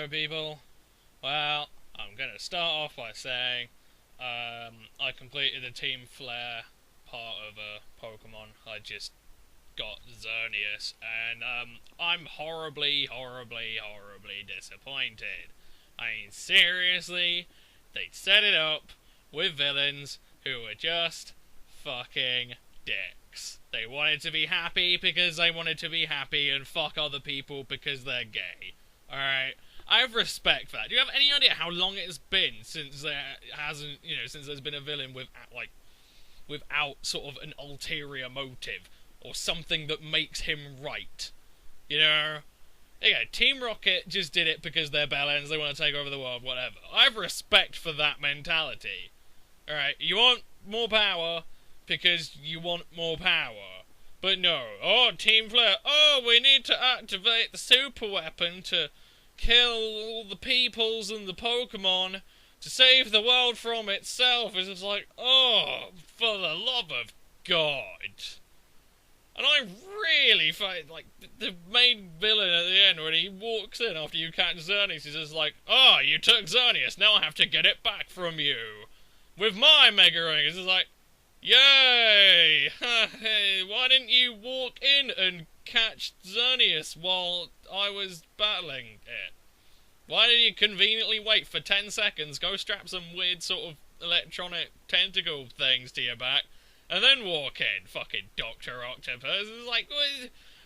Hello, people. Well, I'm gonna start off by saying I completed the Team Flare part of a Pokemon. I just got Xerneas, and I'm horribly disappointed. I mean, seriously, they set it up with villains who were just fucking dicks. They wanted to be happy because they wanted to be happy and fuck other people because they're gay. Alright? I have respect for that. Do you have any idea how long it's been since since there's been a villain without sort of an ulterior motive or something that makes him right? You know? Okay, Team Rocket just did it because they're bellends, they want to take over the world, whatever. I have respect for that mentality. Alright, you want more power because you want more power. But no, Team Flare, we need to activate the super weapon to kill all the peoples and the Pokemon to save the world from itself. It's just like, for the love of God. And I really find, like, the main villain at the end, when he walks in after you catch Xerneas, he's just like, you took Xerneas, now I have to get it back from you. With my Mega Ring. It's just like, yay! Hey, why didn't you walk in and catch Xerneas while I was battling it? Why did you conveniently wait for 10 seconds, go strap some weird sort of electronic tentacle things to your back, and then walk in? Fucking Dr. Octopus. It's like,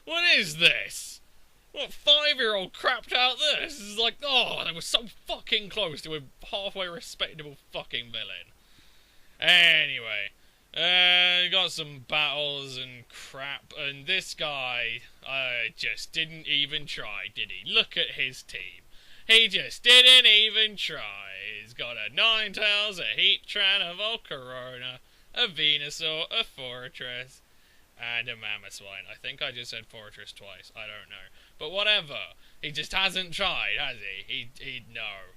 what is this? What 5-year-old crapped out this? It's like, they were so fucking close to a halfway respectable fucking villain. Anyway, got some battles and crap, and this guy, just didn't even try, did he? Look at his team. He just didn't even try. He's got a Ninetales, a Heatran, a Volcarona, a Venusaur, a Fortress, and a Mamoswine. I think I just said Fortress twice, I don't know. But whatever, he just hasn't tried, has he? No.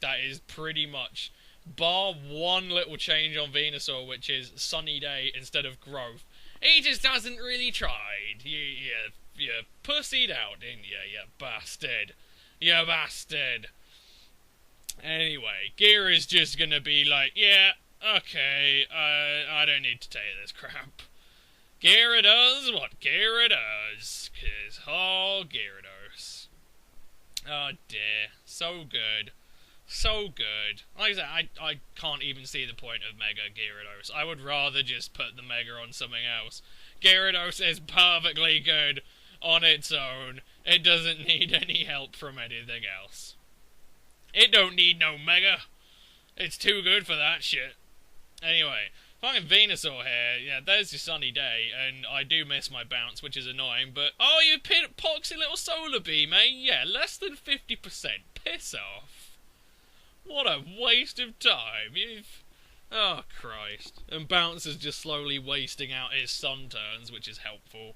That is pretty much, bar one little change on Venusaur, which is Sunny Day instead of Growth. He just hasn't really tried. You pussied out, didn't you, you bastard? You bastard. Anyway, Gear is just gonna be like, yeah, okay, I don't need to tell you this crap. Gear does what Gear does, 'cause, Gyarados. Oh dear, so good. So good. Like I said, I can't even see the point of Mega Gyarados. I would rather just put the Mega on something else. Gyarados is perfectly good on its own. It doesn't need any help from anything else. It don't need no Mega. It's too good for that shit. Anyway, fucking Venusaur here. Yeah, there's your Sunny Day, and I do miss my bounce, which is annoying, but you poxy little Solar Beam, eh? Yeah, less than 50%. Piss off. What a waste of time. Oh, Christ. And Bounce is just slowly wasting out his sun turns, which is helpful.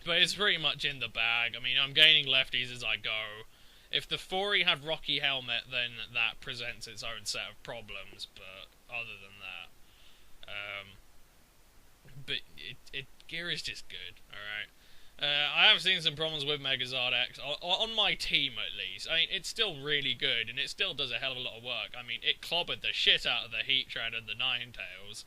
But it's pretty much in the bag. I mean, I'm gaining lefties as I go. If the Fori had Rocky Helmet, then that presents its own set of problems, but other than that, Gear is just good, alright? I have seen some problems with Megazord X, on my team at least. I mean, it's still really good, and it still does a hell of a lot of work. I mean, it clobbered the shit out of the Heatran and the Ninetales.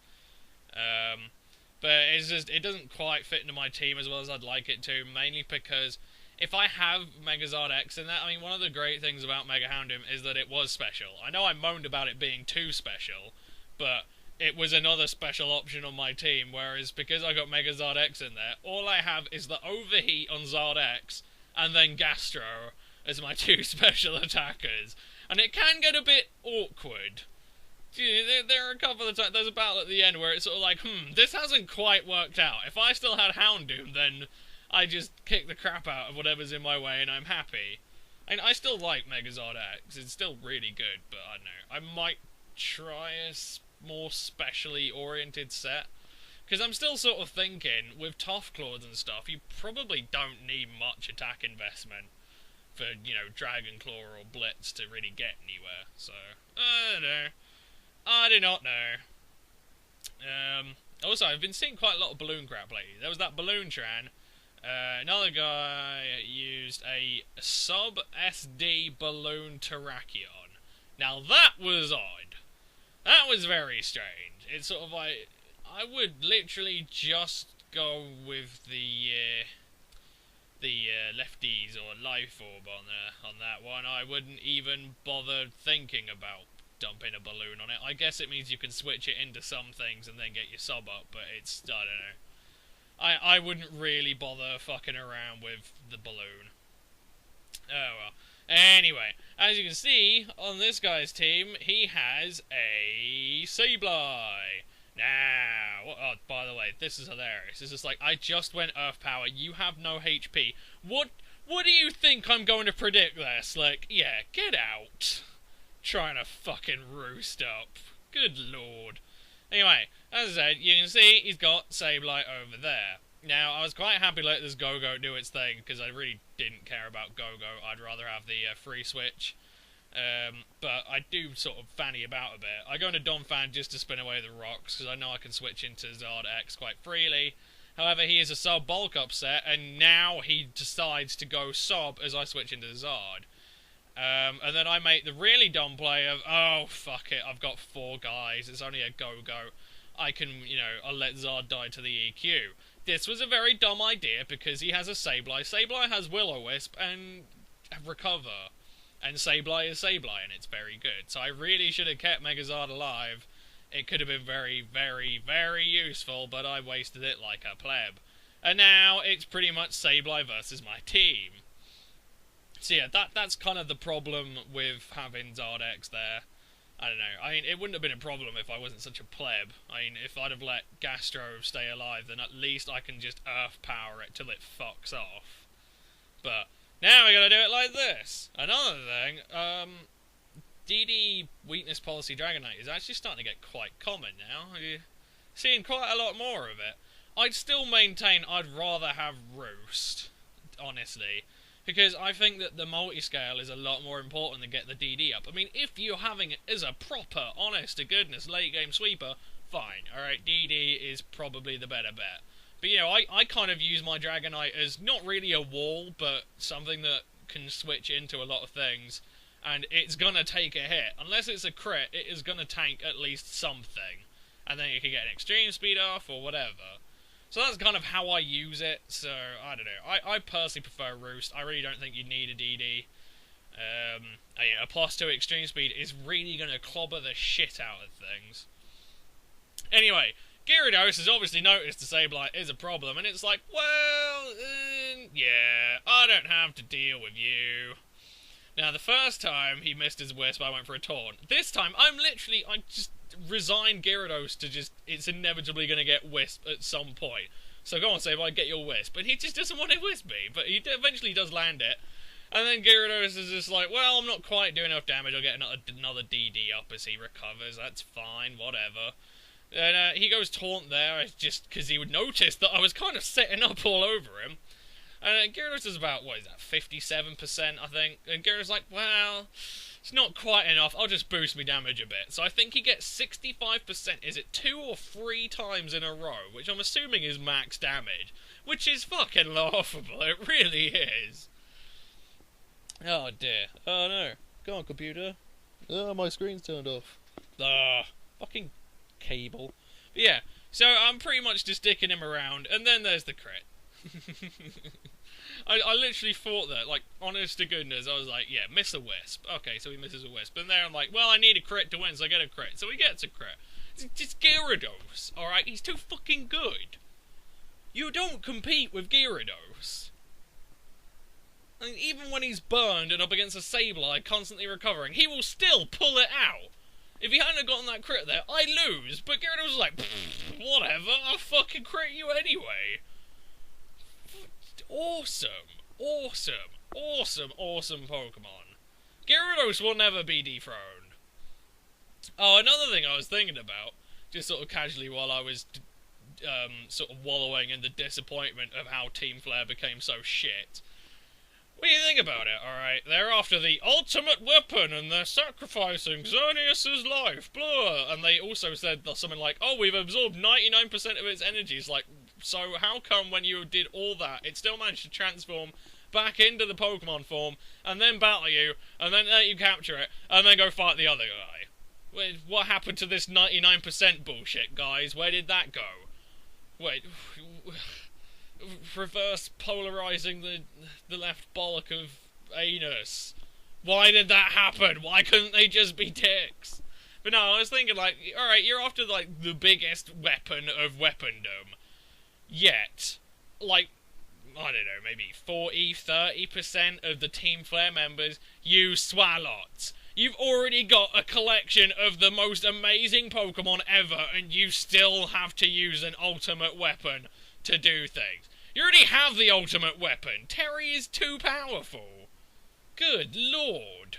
But it's just, it doesn't quite fit into my team as well as I'd like it to, mainly because if I have Megazord X in that, I mean, one of the great things about Mega Houndoom is that it was special. I know I moaned about it being too special, but it was another special option on my team, whereas because I got Megazord X in there, all I have is the Overheat on Zord X, and then Gastro as my two special attackers. And it can get a bit awkward. There are a couple of times, there's a battle at the end where it's sort of like, this hasn't quite worked out. If I still had Houndoom, then I just kick the crap out of whatever's in my way and I'm happy. And I still like Megazord X, it's still really good, but I don't know. I might try a more specially oriented set. Because I'm still sort of thinking, with Tough Claws and stuff, you probably don't need much attack investment for, Dragon Claw or Blitz to really get anywhere. So, I don't know. I do not know. Also, I've been seeing quite a lot of balloon crap lately. There was that Balloon Tran. Another guy used used a sub-SD balloon Terrakion. Now that was odd. That was very strange. It's sort of like, I would literally just go with the lefties or life orb on that one. I wouldn't even bother thinking about dumping a balloon on it. I guess it means you can switch it into some things and then get your sub up, but it's, I don't know. I wouldn't really bother fucking around with the balloon. Oh well. Anyway, as you can see, on this guy's team, he has a Sableye. Now, oh, by the way, this is hilarious. It's just like, I just went Earth Power, you have no HP. What do you think I'm going to predict this? Like, yeah, get out. Trying to fucking roost up. Good lord. Anyway, as I said, you can see he's got Sableye over there. Now, I was quite happy to let this Go-Go do its thing, because I really didn't care about Go-Go. I'd rather have the free switch. But I do sort of fanny about a bit. I go into Donphan just to spin away the rocks, because I know I can switch into Zard X quite freely. However, he is a sub bulk upset, and now he decides to go sub as I switch into Zard. And then I make the really dumb play of, oh, fuck it, I've got 4 guys, it's only a Go-Go. I can, I'll let Zard die to the EQ. This was a very dumb idea, because he has a Sableye. Sableye has Will-O-Wisp and Recover. And Sableye is Sableye, and it's very good. So I really should have kept Megazard alive. It could have been very, very, very useful, but I wasted it like a pleb. And now it's pretty much Sableye versus my team. So yeah, that's kind of the problem with having Zard X there. I don't know. I mean, it wouldn't have been a problem if I wasn't such a pleb. I mean, if I'd have let Gastro stay alive, then at least I can just Earth Power it till it fucks off. But now we're gonna do it like this. Another thing, DD Weakness Policy Dragonite is actually starting to get quite common now. You're seeing quite a lot more of it. I'd still maintain I'd rather have Roost, honestly. Because I think that the multi-scale is a lot more important than get the DD up. I mean, if you're having it as a proper, honest-to-goodness late-game sweeper, fine. Alright, DD is probably the better bet. But, I kind of use my Dragonite as not really a wall, but something that can switch into a lot of things. And it's gonna take a hit. Unless it's a crit, it is gonna tank at least something. And then you can get an extreme speed off, or whatever. So that's kind of how I use it, so, I don't know. I personally prefer Roost. I really don't think you need a DD. A +2 extreme speed is really going to clobber the shit out of things. Anyway, Gyarados has obviously noticed the Sableye is a problem, and it's like, well, yeah, I don't have to deal with you. Now, the first time he missed his Wisp, I went for a Taunt. This time, I just resign Gyarados to just, it's inevitably going to get Wisp at some point. So go on, Sableye, get your Wisp. But he just doesn't want to Wisp me, but he eventually does land it. And then Gyarados is just like, well, I'm not quite doing enough damage, I'll get another DD up as he recovers, that's fine, whatever. And he goes Taunt there, just because he would notice that I was kind of setting up all over him. And Gyarados is about, what is that, 57%, I think? And Gyarados is like, well, it's not quite enough, I'll just boost me damage a bit. So I think he gets 65%, is it 2 or 3 times in a row? Which I'm assuming is max damage. Which is fucking laughable, it really is. Oh dear. Oh no. Go on, computer. Oh, my screen's turned off. Fucking cable. But yeah, so I'm pretty much just dicking him around, and then there's the crit. I literally thought that, like, honest to goodness, I was like, yeah, miss a Wisp. Okay, so he misses a Wisp. And there I'm like, well, I need a crit to win, so I get a crit. So he gets a crit. It's just Gyarados, alright? He's too fucking good. You don't compete with Gyarados. I mean, even when he's burned and up against a Sableye constantly recovering, he will still pull it out. If he hadn't gotten that crit there, I lose. But Gyarados was like, whatever, I'll fucking crit you anyway. Awesome, awesome, awesome, awesome Pokemon. Gyarados will never be dethroned. Oh, another thing I was thinking about, just sort of casually while I was sort of wallowing in the disappointment of how Team Flare became so shit. What do you think about it, alright? They're after the ultimate weapon and they're sacrificing Xerneas' life, blah! And they also said something like, oh, we've absorbed 99% of its energy. It's like, so how come when you did all that, it still managed to transform back into the Pokemon form, and then battle you, and then let you capture it, and then go fight the other guy. Wait, what happened to this 99% bullshit, guys? Where did that go? Wait, reverse polarizing the left bollock of anus. Why did that happen? Why couldn't they just be dicks? But no, I was thinking, like, alright, you're after, like, the biggest weapon of weapondom. Yet, like, I don't know, maybe 40-30% of the Team Flare members use Swallots. You've already got a collection of the most amazing Pokemon ever, and you still have to use an ultimate weapon to do things. You already have the ultimate weapon. Terry is too powerful. Good lord.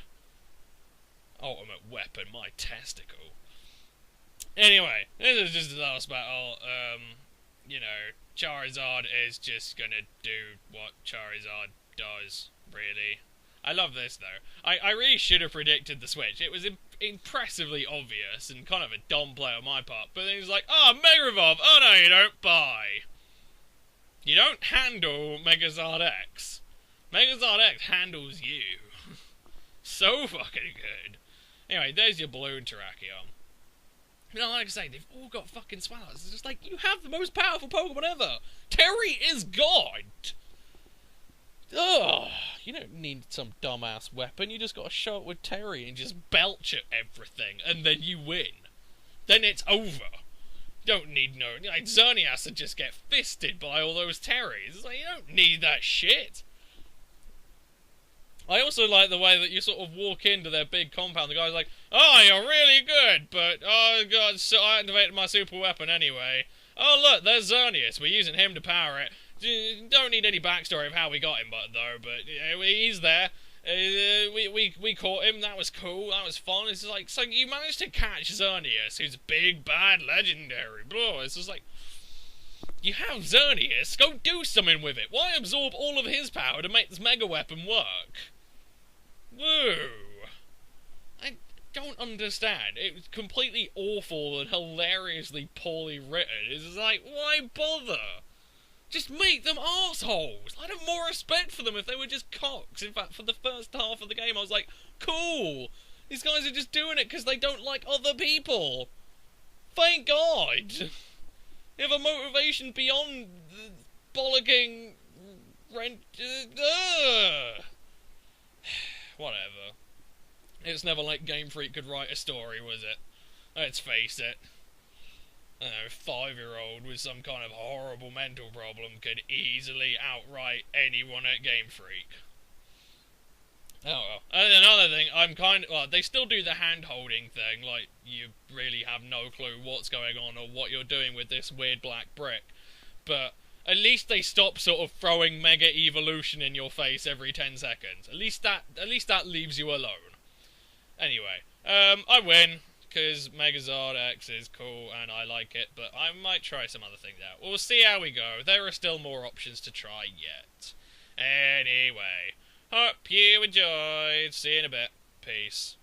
Ultimate weapon, my testicle. Anyway, this is just the last battle. You know, Charizard is just gonna do what Charizard does, really. I love this, though. I really should have predicted the switch. It was impressively obvious and kind of a dumb play on my part. But then he's like, oh, Mega Evolve! Oh, no, you don't. Bye. You don't handle Megazord X. Megazord X handles you. So fucking good. Anyway, there's your Balloon Terrakion. You know, like I say, they've all got fucking Swallows. It's just like, you have the most powerful Pokemon ever. Terry is God. Ugh, you don't need some dumbass weapon. You just gotta show up with Terry and just belch at everything, and then you win. Then it's over. You don't need no... Like, Xerneas would just get fisted by all those Terrys. It's like, you don't need that shit. I also like the way that you sort of walk into their big compound. The guy's like, oh, you're really good, but, oh, God, so I activated my super weapon anyway. Oh, look, there's Xerneas. We're using him to power it. Don't need any backstory of how we got him, but he's there. We caught him. That was cool. That was fun. It's just like, so you managed to catch Xerneas, who's big, bad, legendary. Blah. It's just like, you have Xerneas. Go do something with it. Why absorb all of his power to make this mega weapon work? Woo. I don't understand. It was completely awful and hilariously poorly written. It's just like, why bother? Just make them arseholes. I'd have more respect for them if they were just cocks. In fact, for the first half of the game, I was like, cool. These guys are just doing it because they don't like other people. Thank God. You have a motivation beyond bollocking rent. Whatever. It's never like Game Freak could write a story, was it? Let's face it. I don't know, 5-year-old with some kind of horrible mental problem could easily outright anyone at Game Freak. Oh well. And another thing, they still do the hand-holding thing, like, you really have no clue what's going on or what you're doing with this weird black brick. But at least they stop sort of throwing Mega Evolution in your face every 10 seconds. At least that leaves you alone. Anyway, I win. Because Megazord X is cool and I like it, but I might try some other things out. We'll see how we go. There are still more options to try yet. Anyway, hope you enjoyed. See you in a bit. Peace.